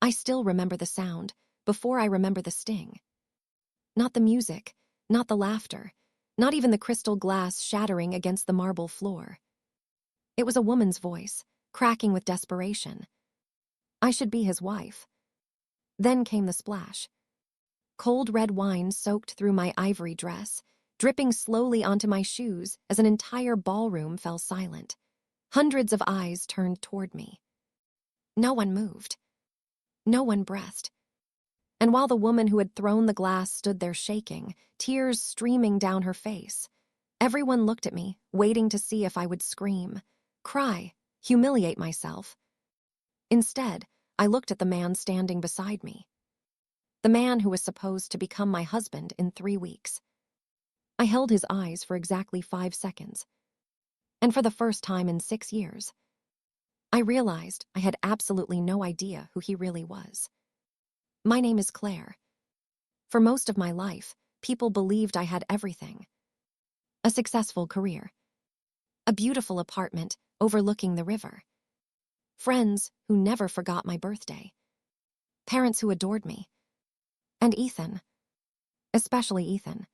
I still remember the sound, before I remember the sting. Not the music, not the laughter, not even the crystal glass shattering against the marble floor. It was a woman's voice, cracking with desperation. I should be his wife. Then came the splash. Cold red wine soaked through my ivory dress, dripping slowly onto my shoes as an entire ballroom fell silent. Hundreds of eyes turned toward me. No one moved. No one breathed. And while the woman who had thrown the glass stood there shaking, tears streaming down her face, everyone looked at me, waiting to see if I would scream, cry, humiliate myself. Instead, I looked at the man standing beside me. The man who was supposed to become my husband in 3 weeks. I held his eyes for exactly 5 seconds. And for the first time in 6 years, I realized I had absolutely no idea who he really was. My name is Claire. For most of my life, people believed I had everything. A successful career. A beautiful apartment overlooking the river. Friends who never forgot my birthday. Parents who adored me. And Ethan. Especially Ethan.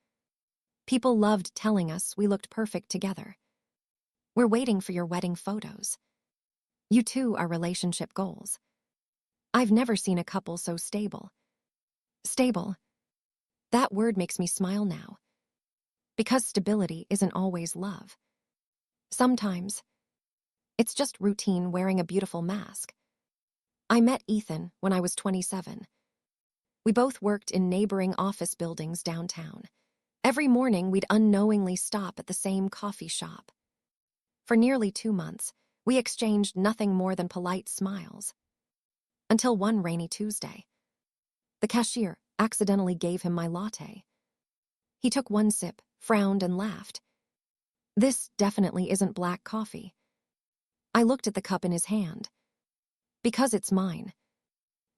People loved telling us we looked perfect together. We're waiting for your wedding photos. You two are relationship goals. I've never seen a couple so stable. Stable. That word makes me smile now. Because stability isn't always love. Sometimes, it's just routine wearing a beautiful mask. I met Ethan when I was 27. We both worked in neighboring office buildings downtown. Every morning, we'd unknowingly stop at the same coffee shop. For nearly 2 months, we exchanged nothing more than polite smiles. Until one rainy Tuesday. The cashier accidentally gave him my latte. He took one sip, frowned, and laughed. This definitely isn't black coffee. I looked at the cup in his hand. Because it's mine.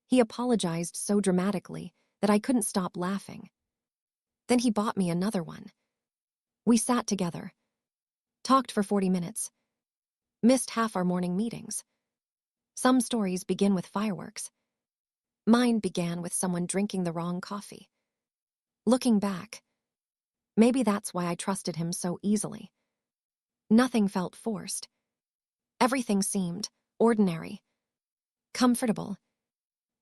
He apologized so dramatically that I couldn't stop laughing. Then he bought me another one. We sat together, talked for 40 minutes, missed half our morning meetings. Some stories begin with fireworks. Mine began with someone drinking the wrong coffee. Looking back, maybe that's why I trusted him so easily. Nothing felt forced. Everything seemed ordinary, comfortable,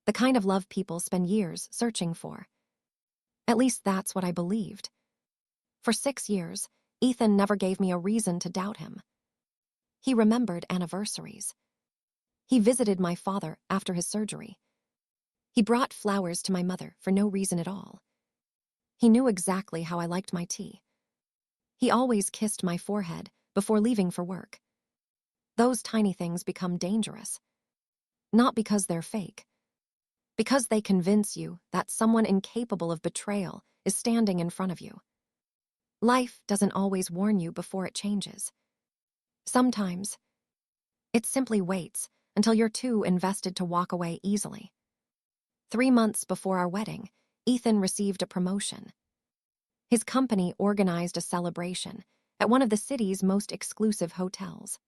the kind of love people spend years searching for. At least that's what I believed. For 6 years, Ethan never gave me a reason to doubt him. He remembered anniversaries. He visited my father after his surgery. He brought flowers to my mother for no reason at all. He knew exactly how I liked my tea. He always kissed my forehead before leaving for work. Those tiny things become dangerous. Not because they're fake. Because they convince you that someone incapable of betrayal is standing in front of you. Life doesn't always warn you before it changes. Sometimes, it simply waits until you're too invested to walk away easily. 3 months before our wedding, Ethan received a promotion. His company organized a celebration at one of the city's most exclusive hotels.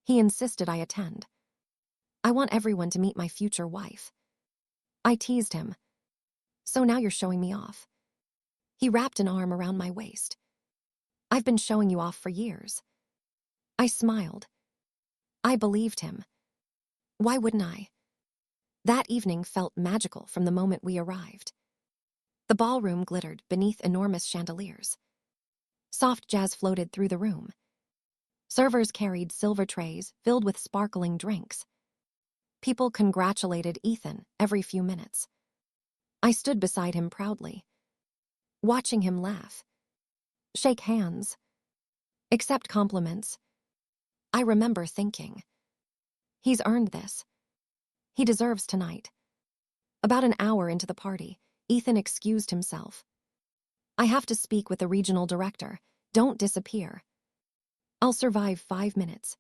He insisted I attend. I want everyone to meet my future wife. I teased him. So now you're showing me off. He wrapped an arm around my waist. I've been showing you off for years. I smiled. I believed him. Why wouldn't I? That evening felt magical from the moment we arrived. The ballroom glittered beneath enormous chandeliers. Soft jazz floated through the room. Servers carried silver trays filled with sparkling drinks. People congratulated Ethan every few minutes. I stood beside him proudly, watching him laugh, shake hands, accept compliments. I remember thinking, he's earned this. He deserves tonight. About an hour into the party, Ethan excused himself. I have to speak with the regional director. Don't disappear. I'll survive 5 minutes.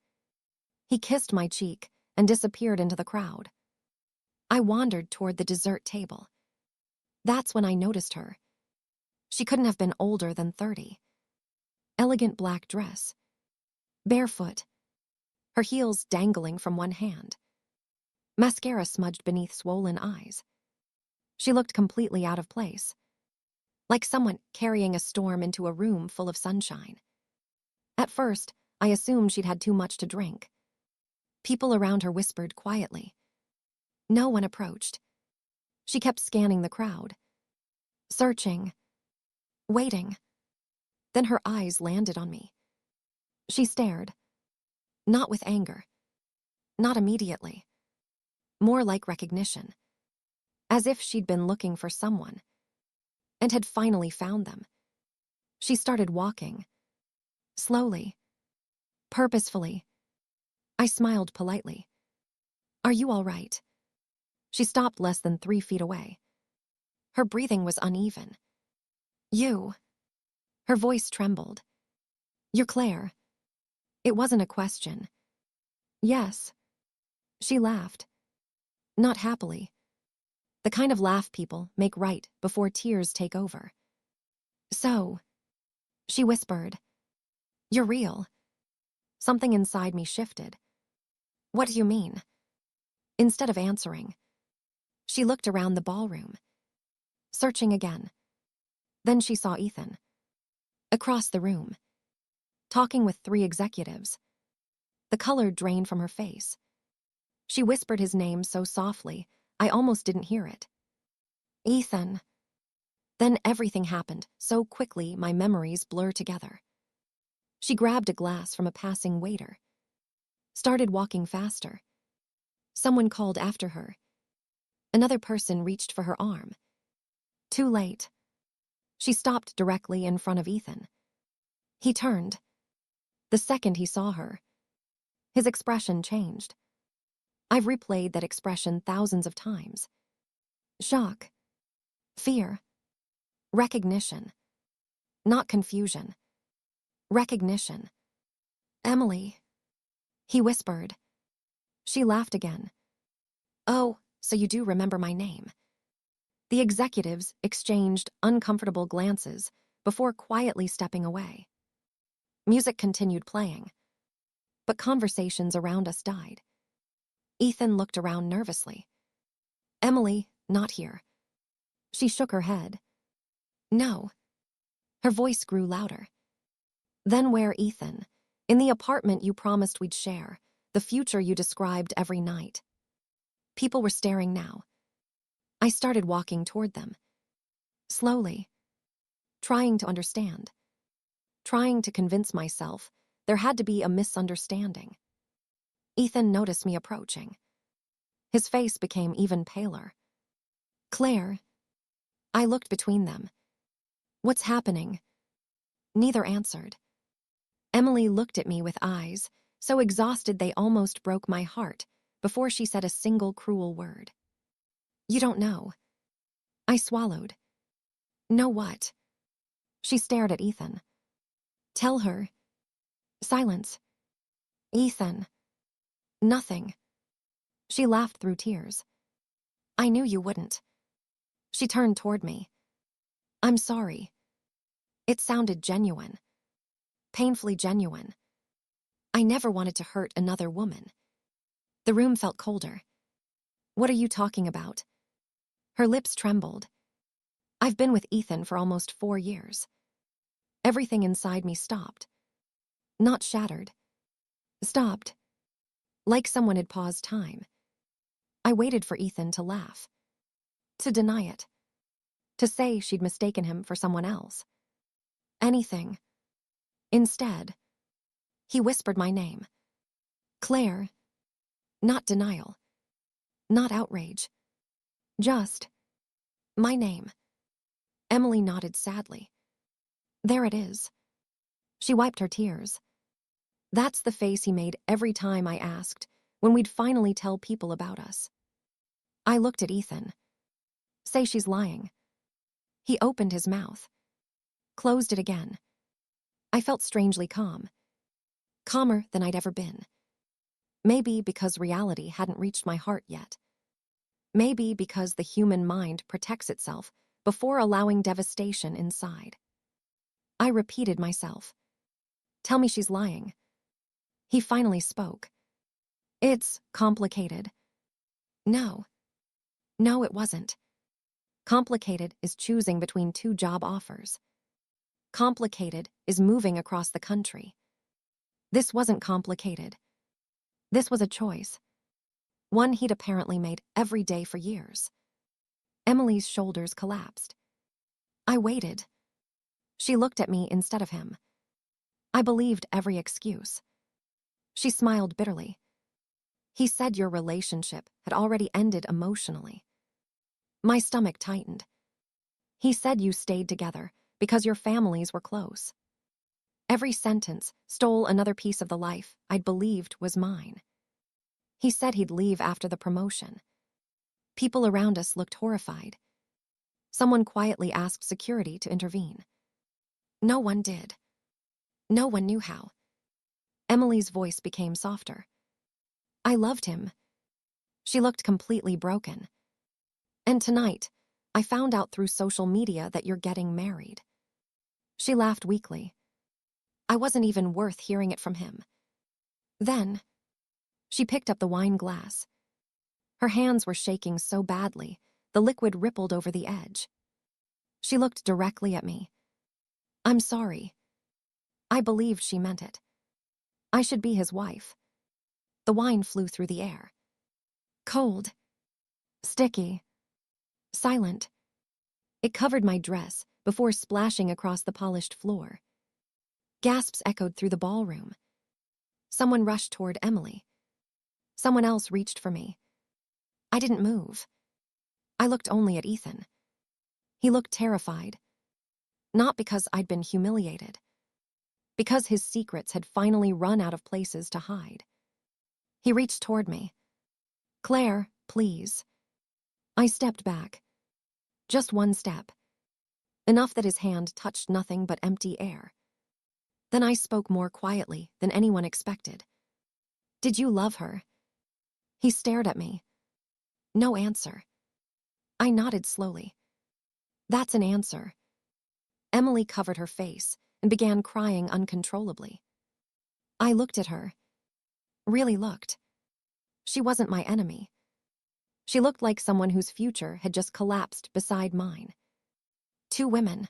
He kissed my cheek and disappeared into the crowd. I wandered toward the dessert table. That's when I noticed her. She couldn't have been older than 30. Elegant black dress. Barefoot. Her heels dangling from one hand. mascara smudged beneath swollen eyes. She looked completely out of place, like someone carrying a storm into a room full of sunshine. At first, I assumed she'd had too much to drink. People around her whispered quietly. No one approached. She kept scanning the crowd, searching, waiting. Then her eyes landed on me. She stared, not with anger, not immediately, more like recognition, as if she'd been looking for someone and had finally found them. She started walking, slowly, purposefully. I smiled politely. Are you all right? She stopped less than 3 feet away. Her breathing was uneven. You. Her voice trembled. You're Claire. It wasn't a question. Yes. She laughed. Not happily. The kind of laugh people make right before tears take over. So, she whispered, you're real. Something inside me shifted. What do you mean? Instead of answering, she looked around the ballroom, searching again. Then she saw Ethan, across the room, talking with 3 executives. The color drained from her face. She whispered his name so softly, I almost didn't hear it. Ethan. Then everything happened so quickly my memories blur together. She grabbed a glass from a passing waiter, started walking faster. Someone called after her. Another person reached for her arm. Too late. She stopped directly in front of Ethan. He turned. The second he saw her, his expression changed. I've replayed that expression thousands of times. Shock. Fear. Recognition. Not confusion. Recognition. Emily. He whispered. She laughed again. Oh, so you do remember my name. The executives exchanged uncomfortable glances before quietly stepping away. Music continued playing, but conversations around us died. Ethan looked around nervously. Emily, not here. She shook her head. No. Her voice grew louder. Then where, Ethan? In the apartment you promised we'd share, the future you described every night. People were staring now. I started walking toward them. Slowly. Trying to understand. Trying to convince myself there had to be a misunderstanding. Ethan noticed me approaching. His face became even paler. Claire. I looked between them. What's happening? Neither answered. Emily looked at me with eyes so exhausted they almost broke my heart before she said a single cruel word. You don't know. I swallowed. Know what? She stared at Ethan. Tell her. Silence. Ethan. Nothing. She laughed through tears. I knew you wouldn't. She turned toward me. I'm sorry. It sounded genuine. Painfully genuine. I never wanted to hurt another woman. The room felt colder. What are you talking about? Her lips trembled. I've been with Ethan for almost 4 years. Everything inside me stopped. Not shattered. Stopped. Like someone had paused time. I waited for Ethan to laugh. To deny it. To say she'd mistaken him for someone else. Anything. Instead, he whispered my name. Claire. Not denial. Not outrage. Just my name. Emily nodded sadly. There it is. She wiped her tears. That's the face he made every time I asked when we'd finally tell people about us. I looked at Ethan. Say she's lying. He opened his mouth. Closed it again. I felt strangely calm. Calmer than I'd ever been. Maybe because reality hadn't reached my heart yet. Maybe because the human mind protects itself before allowing devastation inside. I repeated myself. Tell me she's lying. He finally spoke. It's complicated. No. No, it wasn't. Complicated is choosing between two job offers. Complicated is moving across the country. This wasn't complicated. This was a choice. One he'd apparently made every day for years. Emily's shoulders collapsed. I waited. She looked at me instead of him. I believed every excuse. She smiled bitterly. He said your relationship had already ended emotionally. My stomach tightened. He said you stayed together because your families were close. Every sentence stole another piece of the life I'd believed was mine. He said he'd leave after the promotion. People around us looked horrified. Someone quietly asked security to intervene. No one did. No one knew how. Emily's voice became softer. I loved him. She looked completely broken. And tonight, I found out through social media that you're getting married. She laughed weakly. I wasn't even worth hearing it from him. Then, she picked up the wine glass. Her hands were shaking so badly, the liquid rippled over the edge. She looked directly at me. I'm sorry. I believed she meant it. I should be his wife. The wine flew through the air. Cold. Sticky. Silent. It covered my dress before splashing across the polished floor. Gasps echoed through the ballroom. Someone rushed toward Emily. Someone else reached for me. I didn't move. I looked only at Ethan. He looked terrified. Not because I'd been humiliated. Because his secrets had finally run out of places to hide. He reached toward me. Claire, please. I stepped back. Just one step. Enough that his hand touched nothing but empty air. Then I spoke more quietly than anyone expected. Did you love her? He stared at me. No answer. I nodded slowly. That's an answer. Emily covered her face and began crying uncontrollably. I looked at her. Really looked. She wasn't my enemy. She looked like someone whose future had just collapsed beside mine. Two women.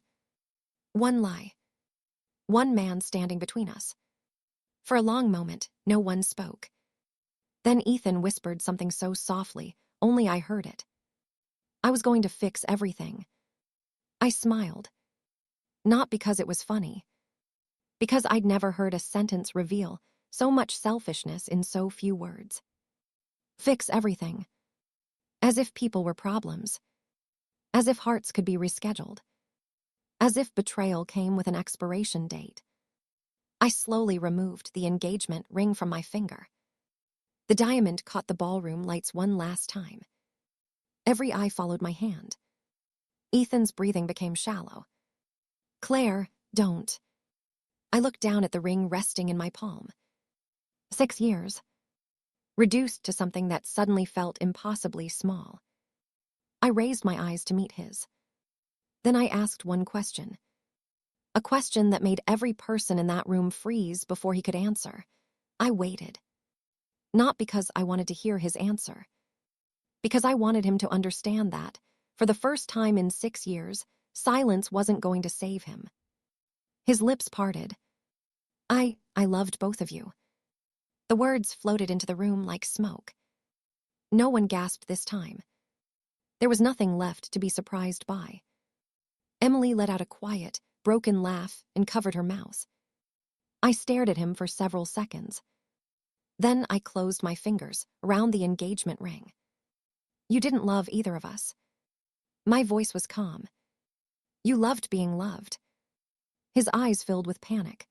One lie. One man standing between us. For a long moment, no one spoke. Then Ethan whispered something so softly, only I heard it. I was going to fix everything. I smiled. Not because it was funny. Because I'd never heard a sentence reveal so much selfishness in so few words. Fix everything. As if people were problems. As if hearts could be rescheduled. As if betrayal came with an expiration date. I slowly removed the engagement ring from my finger. The diamond caught the ballroom lights one last time. Every eye followed my hand. Ethan's breathing became shallow. Claire, don't. I looked down at the ring resting in my palm. 6 years. Reduced to something that suddenly felt impossibly small. I raised my eyes to meet his. Then I asked one question. A question that made every person in that room freeze before he could answer. I waited. Not because I wanted to hear his answer. Because I wanted him to understand that, for the first time in 6 years, silence wasn't going to save him. His lips parted. I loved both of you. The words floated into the room like smoke. No one gasped this time. There was nothing left to be surprised by. Emily let out a quiet, broken laugh and covered her mouth. I stared at him for several seconds. Then I closed my fingers around the engagement ring. You didn't love either of us. My voice was calm. You loved being loved. His eyes filled with panic.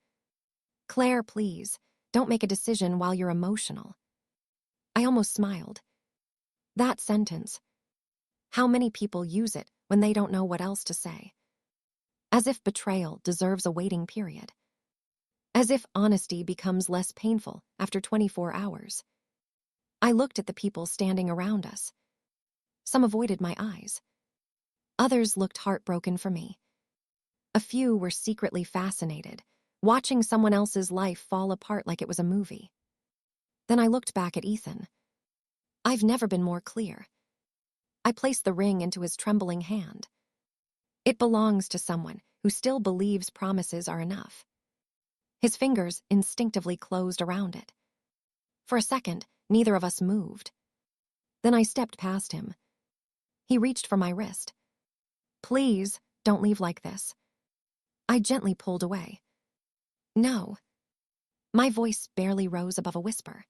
Claire, please, don't make a decision while you're emotional. I almost smiled. That sentence. How many people use it when they don't know what else to say? As if betrayal deserves a waiting period. As if honesty becomes less painful after 24 hours. I looked at the people standing around us. Some avoided my eyes. Others looked heartbroken for me. A few were secretly fascinated, watching someone else's life fall apart like it was a movie. Then I looked back at Ethan. I've never been more clear. I placed the ring into his trembling hand. It belongs to someone who still believes promises are enough. His fingers instinctively closed around it. For a second, neither of us moved. Then I stepped past him. He reached for my wrist. "Please, don't leave like this." I gently pulled away. "No." My voice barely rose above a whisper.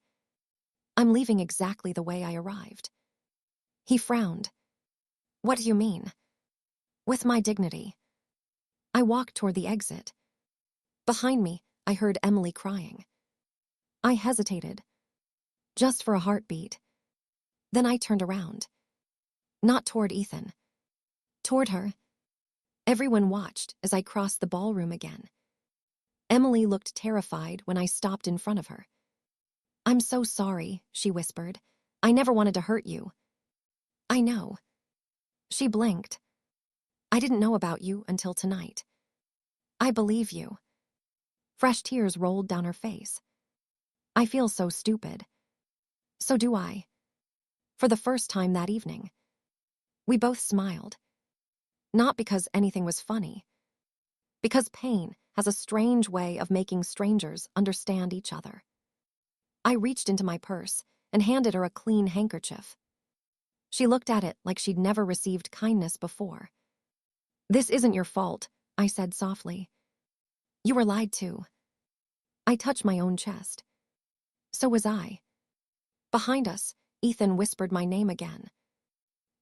"I'm leaving exactly the way I arrived." He frowned. "What do you mean?" "With my dignity." I walked toward the exit. Behind me, I heard Emily crying. I hesitated, just for a heartbeat. Then I turned around. Not toward Ethan. Toward her. Everyone watched as I crossed the ballroom again. Emily looked terrified when I stopped in front of her. "I'm so sorry," she whispered. "I never wanted to hurt you." "I know." She blinked. "I didn't know about you until tonight." "I believe you." Fresh tears rolled down her face. "I feel so stupid." "So do I." For the first time that evening. We both smiled. Not because anything was funny. Because pain has a strange way of making strangers understand each other. I reached into my purse and handed her a clean handkerchief. She looked at it like she'd never received kindness before. "This isn't your fault," I said softly. "You were lied to." I touched my own chest. So was I. Behind us, Ethan whispered my name again.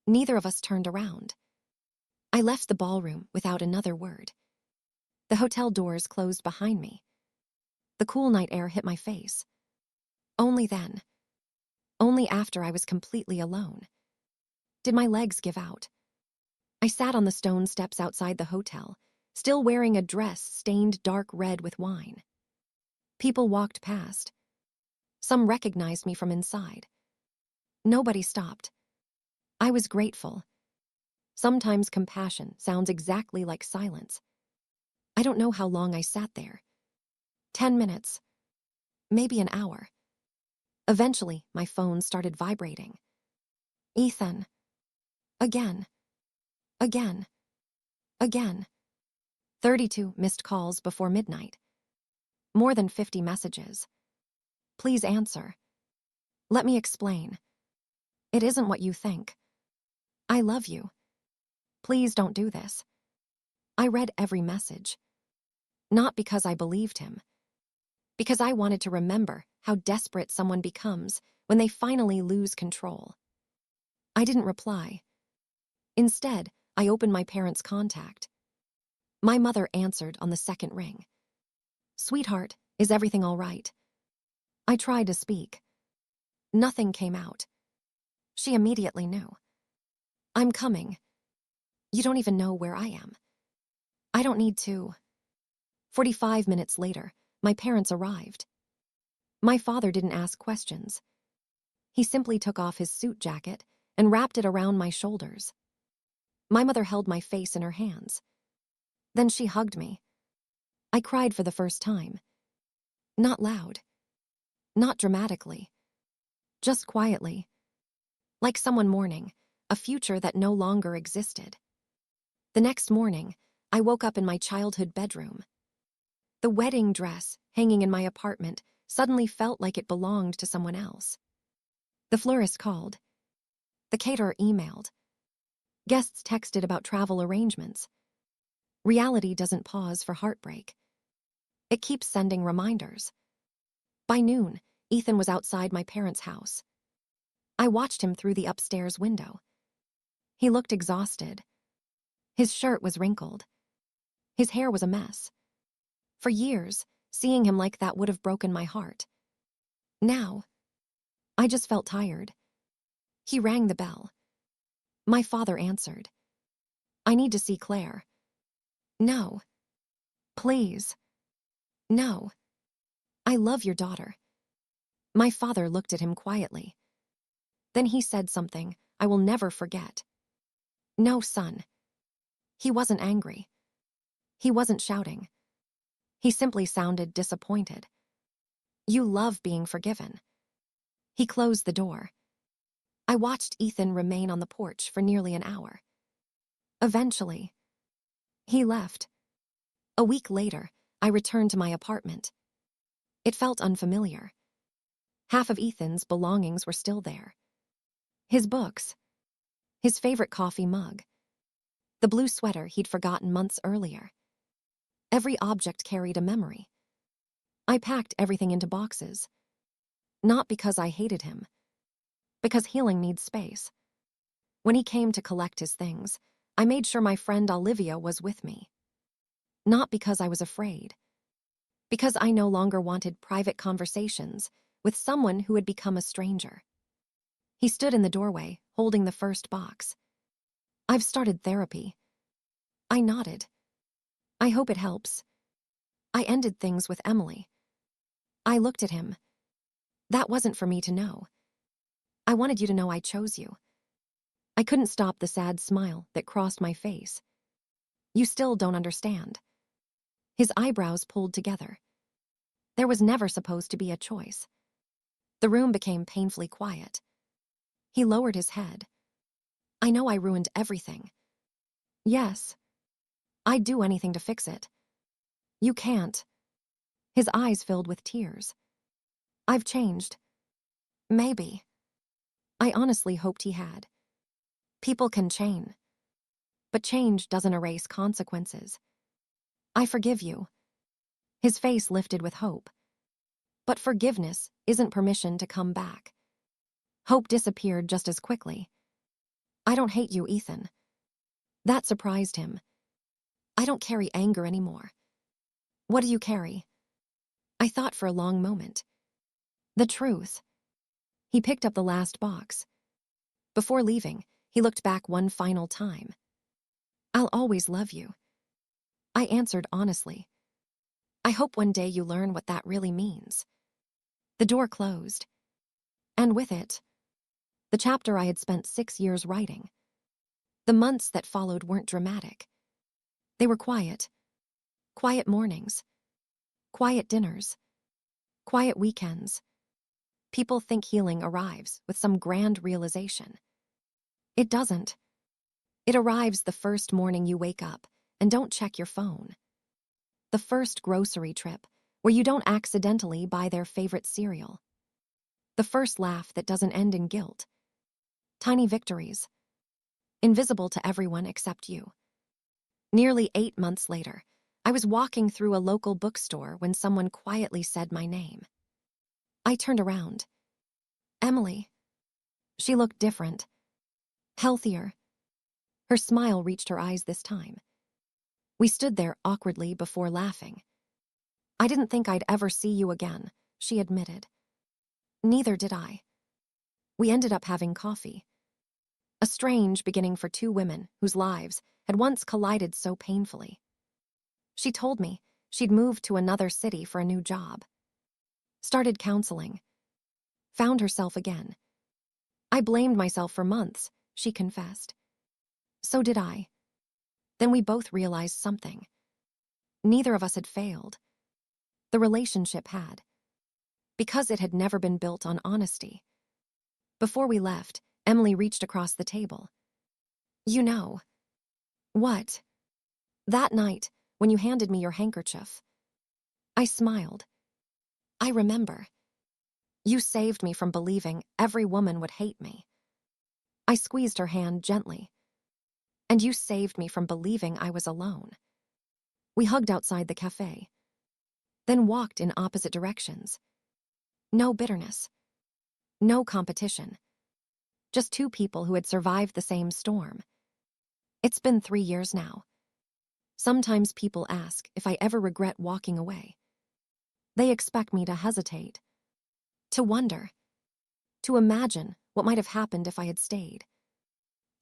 Neither of us turned around. I left the ballroom without another word. The hotel doors closed behind me. The cool night air hit my face. Only then. Only after I was completely alone. Did my legs give out? I sat on the stone steps outside the hotel, still wearing a dress stained dark red with wine. People walked past. Some recognized me from inside. Nobody stopped. I was grateful. Sometimes compassion sounds exactly like silence. I don't know how long I sat there. 10 minutes. Maybe an hour. Eventually, my phone started vibrating. Ethan. Again. Again. Again. 32 missed calls before midnight. More than 50 messages. "Please answer." "Let me explain." "It isn't what you think." "I love you." "Please don't do this." I read every message. Not because I believed him. Because I wanted to remember how desperate someone becomes when they finally lose control. I didn't reply. Instead, I opened my parents' contact. My mother answered on the second ring. "Sweetheart, is everything all right?" I tried to speak. Nothing came out. She immediately knew. "I'm coming. You don't even know where I am." "I don't need to." 45 minutes later, my parents arrived. My father didn't ask questions. He simply took off his suit jacket and wrapped it around my shoulders. My mother held my face in her hands. Then she hugged me. I cried for the first time. Not loud. Not dramatically. Just quietly. Like someone mourning a future that no longer existed. The next morning, I woke up in my childhood bedroom. The wedding dress hanging in my apartment suddenly felt like it belonged to someone else. The florist called. The caterer emailed. Guests texted about travel arrangements. Reality doesn't pause for heartbreak. It keeps sending reminders. By noon, Ethan was outside my parents' house. I watched him through the upstairs window. He looked exhausted. His shirt was wrinkled. His hair was a mess. For years, seeing him like that would have broken my heart. Now, I just felt tired. He rang the bell. My father answered. "I need to see Claire." "No." "Please." "No. I love your daughter." My father looked at him quietly. Then he said something I will never forget. "No, son." He wasn't angry. He wasn't shouting. He simply sounded disappointed. "You love being forgiven." He closed the door. I watched Ethan remain on the porch for nearly an hour. Eventually, he left. A week later, I returned to my apartment. It felt unfamiliar. Half of Ethan's belongings were still there. His books, his favorite coffee mug, the blue sweater he'd forgotten months earlier. Every object carried a memory. I packed everything into boxes. Not because I hated him, because healing needs space. When he came to collect his things, I made sure my friend Olivia was with me. Not because I was afraid, because I no longer wanted private conversations with someone who had become a stranger. He stood in the doorway, holding the first box. "I've started therapy." I nodded. "I hope it helps." "I ended things with Emily." I looked at him. "That wasn't for me to know. I wanted you to know I chose you." I couldn't stop the sad smile that crossed my face. "You still don't understand." His eyebrows pulled together. There was never supposed to be a choice. The room became painfully quiet. He lowered his head. "I know I ruined everything." "Yes. I'd do anything to fix it." "You can't." His eyes filled with tears. "I've changed." "Maybe." I honestly hoped he had. People can change, but change doesn't erase consequences. "I forgive you." His face lifted with hope. But forgiveness isn't permission to come back. Hope disappeared just as quickly. "I don't hate you, Ethan." That surprised him. "I don't carry anger anymore." "What do you carry?" I thought for a long moment. "The truth." He picked up the last box. Before leaving, he looked back one final time. "I'll always love you." I answered honestly. "I hope one day you learn what that really means." The door closed. And with it, the chapter I had spent 6 years writing. The months that followed weren't dramatic. They were quiet. Quiet mornings. Quiet dinners. Quiet weekends. People think healing arrives with some grand realization. It doesn't. It arrives the first morning you wake up and don't check your phone. The first grocery trip where you don't accidentally buy their favorite cereal. The first laugh that doesn't end in guilt. Tiny victories. Invisible to everyone except you. Nearly 8 months later, I was walking through a local bookstore when someone quietly said my name. I turned around. "Emily." She looked different. Healthier. Her smile reached her eyes this time. We stood there awkwardly before laughing. "I didn't think I'd ever see you again," she admitted. Neither did I. We ended up having coffee. A strange beginning for two women whose lives had once collided so painfully. She told me she'd moved to another city for a new job. Started counseling. Found herself again. "I blamed myself for months," she confessed. So did I. Then we both realized something. Neither of us had failed. The relationship had. Because it had never been built on honesty. Before we left, Emily reached across the table. "You know." "What?" "That night, when you handed me your handkerchief." I smiled. "I remember. You saved me from believing every woman would hate me." I squeezed her hand gently. "And you saved me from believing I was alone." We hugged outside the cafe. Then walked in opposite directions. No bitterness. No competition. Just two people who had survived the same storm. It's been 3 years now. Sometimes people ask if I ever regret walking away. They expect me to hesitate. To wonder. To imagine what might have happened if I had stayed.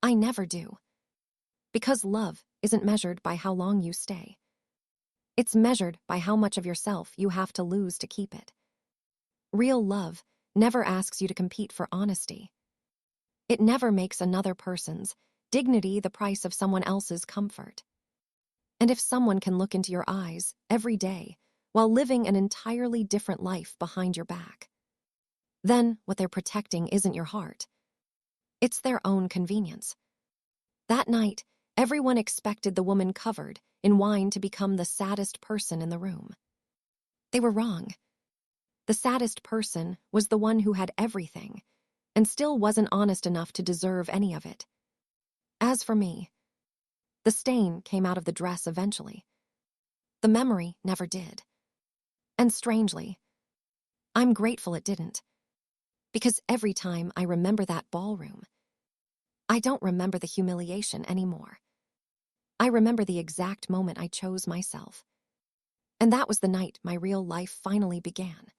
I never do. Because love isn't measured by how long you stay. It's measured by how much of yourself you have to lose to keep it. Real love never asks you to compete for honesty. It never makes another person's dignity the price of someone else's comfort. And if someone can look into your eyes every day while living an entirely different life behind your back, then what they're protecting isn't your heart. It's their own convenience. That night, everyone expected the woman covered in wine to become the saddest person in the room. They were wrong. The saddest person was the one who had everything and still wasn't honest enough to deserve any of it. As for me, the stain came out of the dress eventually. The memory never did. And strangely, I'm grateful it didn't. Because every time I remember that ballroom, I don't remember the humiliation anymore. I remember the exact moment I chose myself. And that was the night my real life finally began.